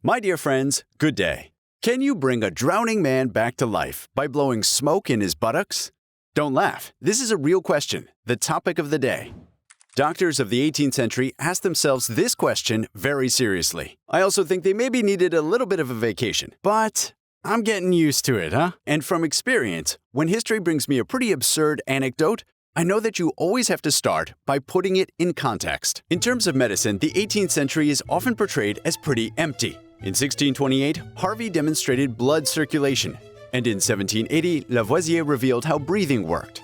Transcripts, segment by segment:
My dear friends, good day. Can you bring a drowning man back to life by blowing smoke in his buttocks? Don't laugh. This is a real question, the topic of the day. Doctors of the 18th century asked themselves this question very seriously. I also think they maybe needed a little bit of a vacation, but I'm getting used to it, huh? And from experience, when history brings me a pretty absurd anecdote, I know that you always have to start by putting it in context. In terms of medicine, the 18th century is often portrayed as pretty empty. In 1628, Harvey demonstrated blood circulation, and in 1780, Lavoisier revealed how breathing worked.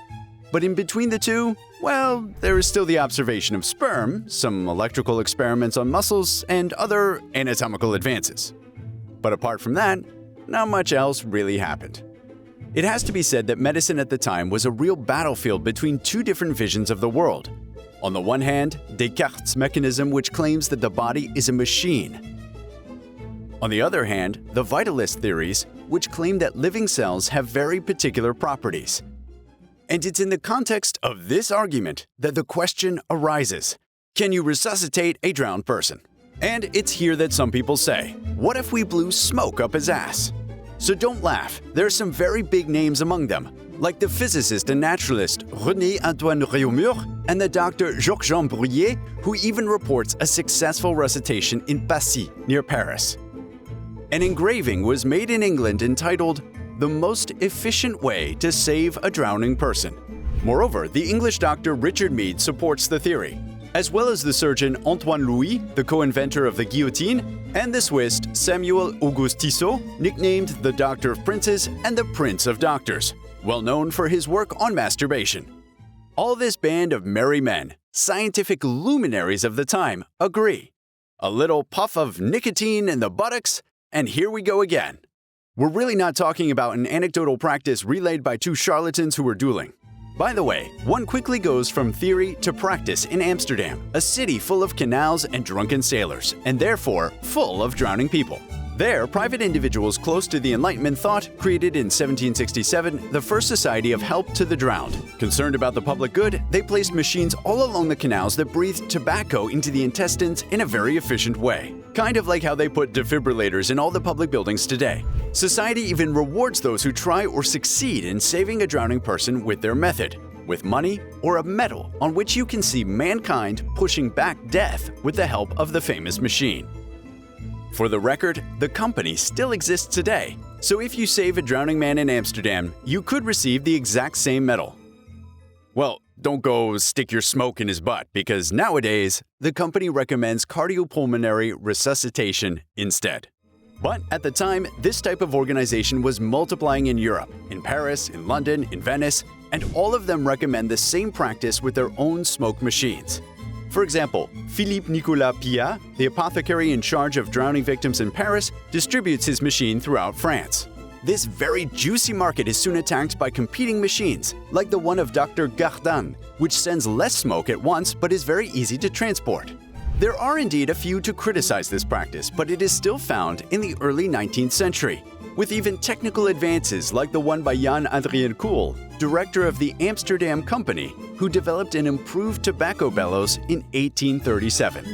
But in between the two, well, there is still the observation of sperm, some electrical experiments on muscles, and other anatomical advances. But apart from that, not much else really happened. It has to be said that medicine at the time was a real battlefield between two different visions of the world. On the one hand, Descartes' mechanism, which claims that the body is a machine. On the other hand, the vitalist theories, which claim that living cells have very particular properties. And it's in the context of this argument that the question arises: can you resuscitate a drowned person? And it's here that some people say, what if we blew smoke up his ass? So don't laugh, there are some very big names among them, like the physicist and naturalist René-Antoine Réaumur and the doctor Georges-Jean Bruyère, who even reports a successful resuscitation in Passy, near Paris. An engraving was made in England entitled "The Most Efficient Way to Save a Drowning Person." Moreover, the English doctor Richard Mead supports the theory, as well as the surgeon Antoine Louis, the co-inventor of the guillotine, and the Swiss Samuel Auguste Tissot, nicknamed the Doctor of Princes and the Prince of Doctors, well known for his work on masturbation. All this band of merry men, scientific luminaries of the time, agree. A little puff of nicotine in the buttocks, and here we go again. We're really not talking about an anecdotal practice relayed by two charlatans who were dueling. By the way, one quickly goes from theory to practice in Amsterdam, a city full of canals and drunken sailors, and therefore full of drowning people. There, private individuals close to the Enlightenment thought created in 1767 the first society of help to the drowned. Concerned about the public good, they placed machines all along the canals that breathed tobacco into the intestines in a very efficient way. Kind of like how they put defibrillators in all the public buildings today. Society even rewards those who try or succeed in saving a drowning person with their method, with money or a medal on which you can see mankind pushing back death with the help of the famous machine. For the record, the company still exists today, so if you save a drowning man in Amsterdam, you could receive the exact same medal. Well, don't go stick your smoke in his butt, because nowadays, the company recommends cardiopulmonary resuscitation instead. But at the time, this type of organization was multiplying in Europe, in Paris, in London, in Venice, and all of them recommend the same practice with their own smoke machines. For example, Philippe Nicolas Piat, the apothecary in charge of drowning victims in Paris, distributes his machine throughout France. This very juicy market is soon attacked by competing machines, like the one of Dr. Gardin, which sends less smoke at once but is very easy to transport. There are indeed a few to criticize this practice, but it is still found in the early 19th century, with even technical advances like the one by Jan Adrien Kool, director of the Amsterdam Company, who developed an improved tobacco bellows in 1837.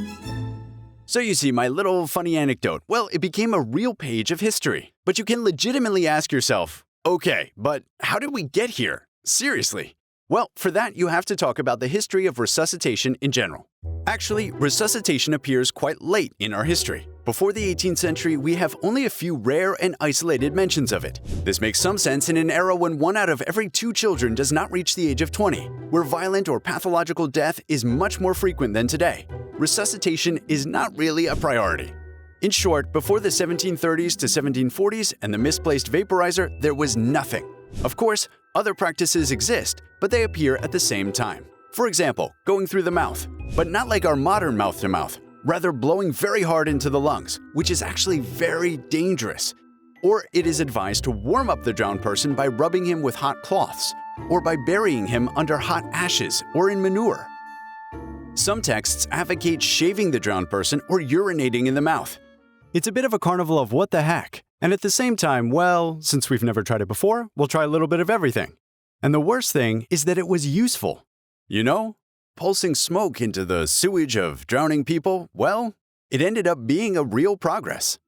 So you see, my little funny anecdote, well, it became a real page of history. But you can legitimately ask yourself, okay, but how did we get here? Seriously. Well, for that, you have to talk about the history of resuscitation in general. Actually, resuscitation appears quite late in our history. Before the 18th century, we have only a few rare and isolated mentions of it. This makes some sense in an era when 1 out of every 2 children does not reach the age of 20, where violent or pathological death is much more frequent than today. Resuscitation is not really a priority. In short, before the 1730s to 1740s and the misplaced vaporizer, there was nothing. Of course, other practices exist, but they appear at the same time. For example, going through the mouth, but not like our modern mouth-to-mouth, rather blowing very hard into the lungs, which is actually very dangerous. Or it is advised to warm up the drowned person by rubbing him with hot cloths, or by burying him under hot ashes or in manure. Some texts advocate shaving the drowned person or urinating in the mouth. It's a bit of a carnival of what the heck. And at the same time, well, since we've never tried it before, we'll try a little bit of everything. And the worst thing is that it was useful. You know, pulsing smoke into the sewage of drowning people, well, it ended up being a real progress.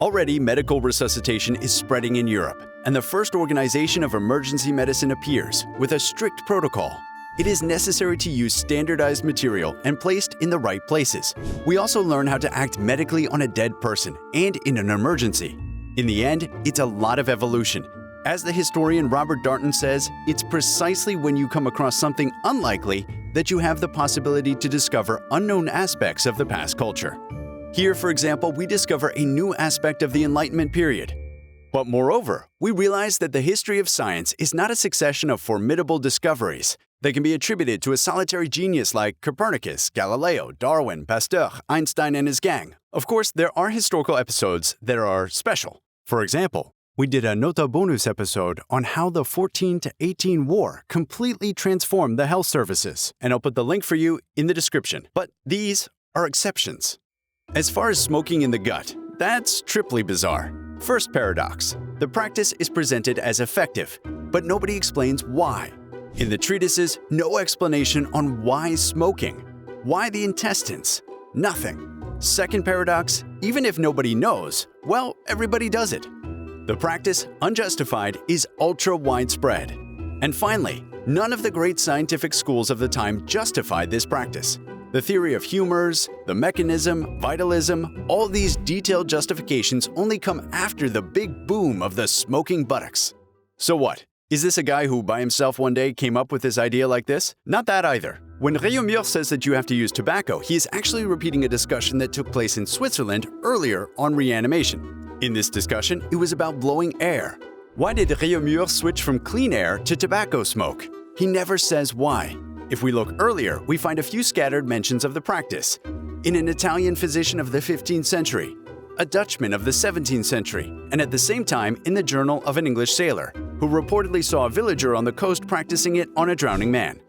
Already, medical resuscitation is spreading in Europe, and the first organization of emergency medicine appears with a strict protocol. It is necessary to use standardized material and placed in the right places. We also learn how to act medically on a dead person and in an emergency. In the end, it's a lot of evolution. As the historian Robert Darnton says, it's precisely when you come across something unlikely that you have the possibility to discover unknown aspects of the past culture. Here, for example, we discover a new aspect of the Enlightenment period. But moreover, we realize that the history of science is not a succession of formidable discoveries that can be attributed to a solitary genius like Copernicus, Galileo, Darwin, Pasteur, Einstein, and his gang. Of course, there are historical episodes that are special. For example, we did a Nota bonus episode on how the 14 to 18 war completely transformed the health services, and I'll put the link for you in the description. But these are exceptions. As far as smoking in the gut, that's triply bizarre. First paradox. The practice is presented as effective, but nobody explains why. In the treatises, no explanation on why smoking. Why the intestines? Nothing. Second paradox. Even if nobody knows, well, everybody does it. The practice, unjustified, is ultra-widespread. And finally, none of the great scientific schools of the time justified this practice. The theory of humors, the mechanism, vitalism, all these detailed justifications only come after the big boom of the smoking buttocks. So what? Is this a guy who by himself one day came up with this idea like this? Not that either. When Réaumur says that you have to use tobacco, he is actually repeating a discussion that took place in Switzerland earlier on reanimation. In this discussion, it was about blowing air. Why did Réaumur switch from clean air to tobacco smoke? He never says why. If we look earlier, we find a few scattered mentions of the practice. In an Italian physician of the 15th century, a Dutchman of the 17th century, and at the same time in the journal of an English sailor, who reportedly saw a villager on the coast practicing it on a drowning man.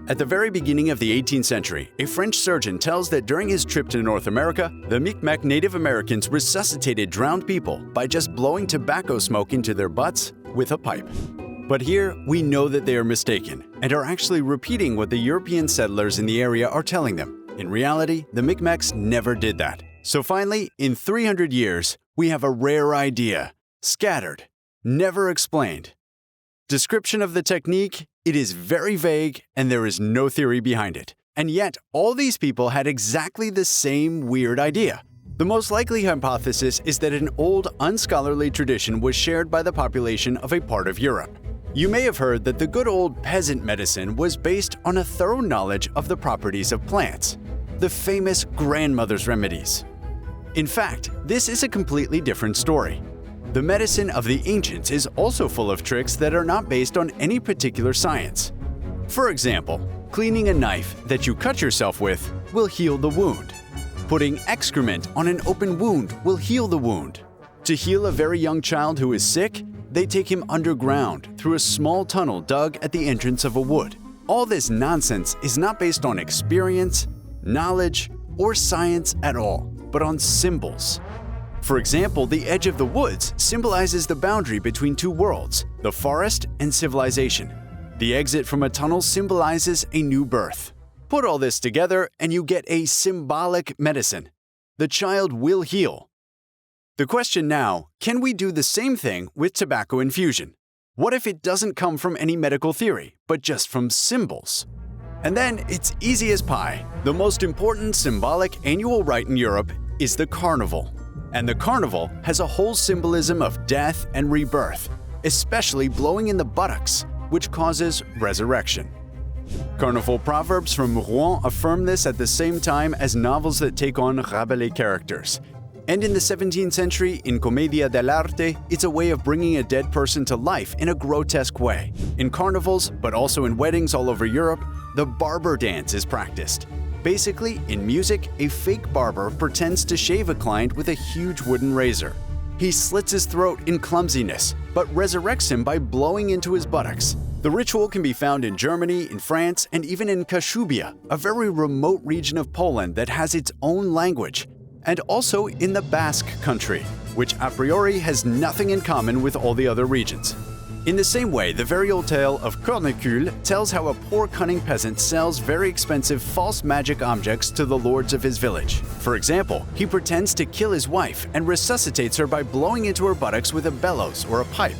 At the very beginning of the 18th century, a French surgeon tells that during his trip to North America, the Mi'kmaq Native Americans resuscitated drowned people by just blowing tobacco smoke into their butts with a pipe. But here, we know that they are mistaken and are actually repeating what the European settlers in the area are telling them. In reality, the Mi'kmaqs never did that. So finally, in 300 years, we have a rare idea, scattered, never explained. Description of the technique, it is very vague and there is no theory behind it. And yet, all these people had exactly the same weird idea. The most likely hypothesis is that an old, unscholarly tradition was shared by the population of a part of Europe. You may have heard that the good old peasant medicine was based on a thorough knowledge of the properties of plants, the famous grandmother's remedies. In fact, this is a completely different story. The medicine of the ancients is also full of tricks that are not based on any particular science. For example, cleaning a knife that you cut yourself with will heal the wound. Putting excrement on an open wound will heal the wound. To heal a very young child who is sick, they take him underground through a small tunnel dug at the entrance of a wood. All this nonsense is not based on experience, knowledge, or science at all, but on symbols. For example, the edge of the woods symbolizes the boundary between two worlds, the forest and civilization. The exit from a tunnel symbolizes a new birth. Put all this together and you get a symbolic medicine. The child will heal. The question now, can we do the same thing with tobacco infusion? What if it doesn't come from any medical theory, but just from symbols? And then it's easy as pie. The most important symbolic annual rite in Europe is the carnival. And the carnival has a whole symbolism of death and rebirth, especially blowing in the buttocks, which causes resurrection. Carnival proverbs from Rouen affirm this at the same time as novels that take on Rabelais characters. And in the 17th century, in Commedia dell'arte, it's a way of bringing a dead person to life in a grotesque way. In carnivals, but also in weddings all over Europe, the barber dance is practiced. Basically, in music, a fake barber pretends to shave a client with a huge wooden razor. He slits his throat in clumsiness, but resurrects him by blowing into his buttocks. The ritual can be found in Germany, in France, and even in Kashubia, a very remote region of Poland that has its own language, and also in the Basque country, which a priori has nothing in common with all the other regions. In the same way, the very old tale of Cornicule tells how a poor cunning peasant sells very expensive false magic objects to the lords of his village. For example, he pretends to kill his wife and resuscitates her by blowing into her buttocks with a bellows or a pipe.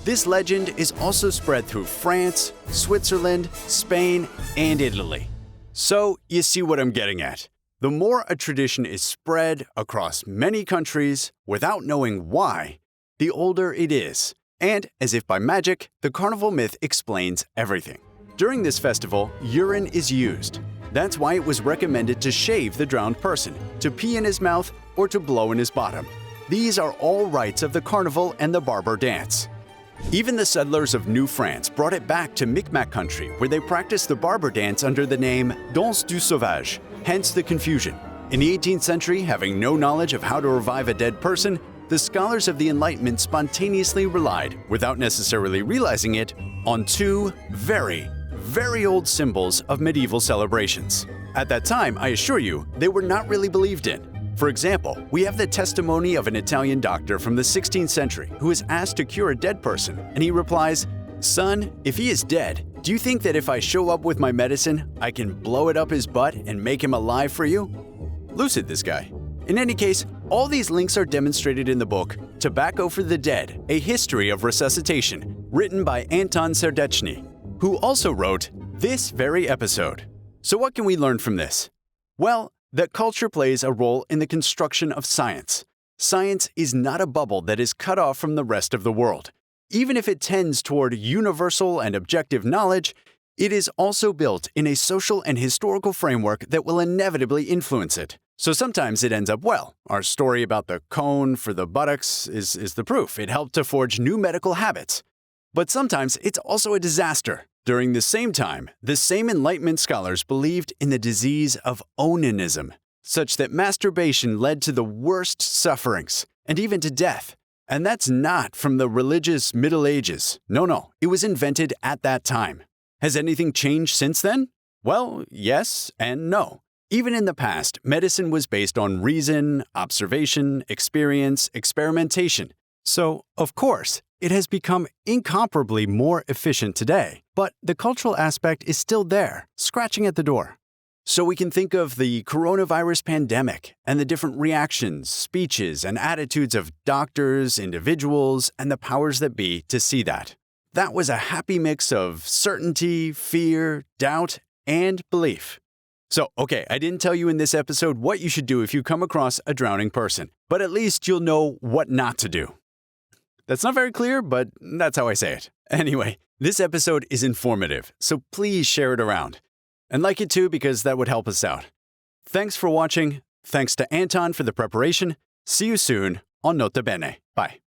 This legend is also spread through France, Switzerland, Spain, and Italy. So, you see what I'm getting at. The more a tradition is spread across many countries without knowing why, the older it is. And, as if by magic, the carnival myth explains everything. During this festival, urine is used. That's why it was recommended to shave the drowned person, to pee in his mouth, or to blow in his bottom. These are all rites of the carnival and the barber dance. Even the settlers of New France brought it back to Micmac country, where they practiced the barber dance under the name Danse du Sauvage, hence the confusion. In the 18th century, having no knowledge of how to revive a dead person, the scholars of the Enlightenment spontaneously relied, without necessarily realizing it, on two very, very old symbols of medieval celebrations. At that time, I assure you, they were not really believed in. For example, we have the testimony of an Italian doctor from the 16th century who is asked to cure a dead person, and he replies, "Son, if he is dead, do you think that if I show up with my medicine, I can blow it up his butt and make him alive for you?" Lucid, this guy. In any case, all these links are demonstrated in the book Tobacco for the Dead, A History of Resuscitation, written by Anton Serdeczny, who also wrote this very episode. So what can we learn from this? Well, that culture plays a role in the construction of science. Science is not a bubble that is cut off from the rest of the world. Even if it tends toward universal and objective knowledge, it is also built in a social and historical framework that will inevitably influence it. So sometimes it ends up well. Our story about the cone for the buttocks is the proof. It helped to forge new medical habits. But sometimes it's also a disaster. During the same time, the same Enlightenment scholars believed in the disease of onanism, such that masturbation led to the worst sufferings, and even to death. And that's not from the religious Middle Ages. No, it was invented at that time. Has anything changed since then? Well, yes and no. Even in the past, medicine was based on reason, observation, experience, experimentation. So, of course, it has become incomparably more efficient today, but the cultural aspect is still there, scratching at the door. So we can think of the coronavirus pandemic and the different reactions, speeches, and attitudes of doctors, individuals, and the powers that be to see that. That was a happy mix of certainty, fear, doubt, and belief. So, okay, I didn't tell you in this episode what you should do if you come across a drowning person, but at least you'll know what not to do. That's not very clear, but that's how I say it. Anyway, this episode is informative, so please share it around. And like it too, because that would help us out. Thanks for watching. Thanks to Anton for the preparation. See you soon on Nota Bene. Bye.